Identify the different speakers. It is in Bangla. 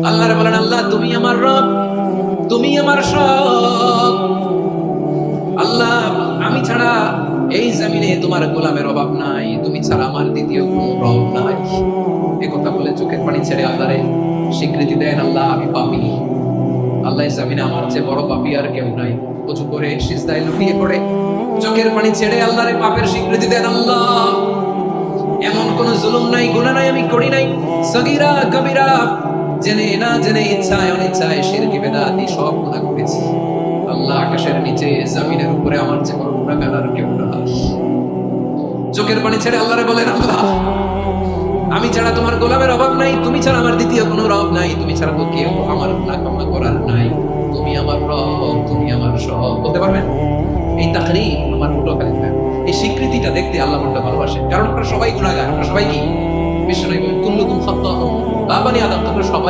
Speaker 1: আল্লাহরে বলেন, আল্লাহ তুমি আমার রব, তুমি আমার সব। আল্লাহ আমি ছাড়া এই জমিনে তোমার গোলামের অভাব নাই, তুমি ছাড়া আমার দ্বিতীয় কোনো রব নাই। এ কথা বলে চোখের পানি ছেড়ে আল্লাহরে স্বীকৃতি দেন, আল্লাহ আমি পাপী। আল্লাহ জামিনে আমার চেয়ে বড় পাপী আর কেউ নাই। উঁচু করে সিজদায় লুটিয়ে পড়ে চোখের পানি ছেড়ে আল্লাহরে পাপের স্বীকৃতি দেন, আল্লাহ এমন কোন জুলুম নাই, গুনাহ নাই আমি করি নাই, সগীরা কবিরা জেনে না জেনে ইচ্ছায় অনিচ্ছায় শিরকি বিদআতি সব গুনাহ করেছি। আল্লাহ আকাশের নিচে জমিনের উপরে আমার চেয়ে বড় গুনাহগার আর কেউ নাই। চোখের পানি ছেড়ে আল্লাহরে বলেন, আল্লাহ আমি ছাড়া তোমার গোলামের অভাব নাই, তুমি ছাড়া আমার দ্বিতীয় কোনো রব নাই, তুমি ছাড়া তো কেউ আমার গুনাহ ক্ষমা করার নাই, তুমি আমার রব, তুমি আমার সব। বলতে পারবেন এই তাকরীর আমার পটুয়াখালী থেকে, এই স্বীকৃতিটা দেখতে আল্লাহ বড় ভালোবাসেন। কারণ আমরা সবাই গুনাহগার, আমরা সবাই কি বিশ্বনবী কুল্লুকুম খাত্তাউন, বাবানি আদম তোমরা সবাই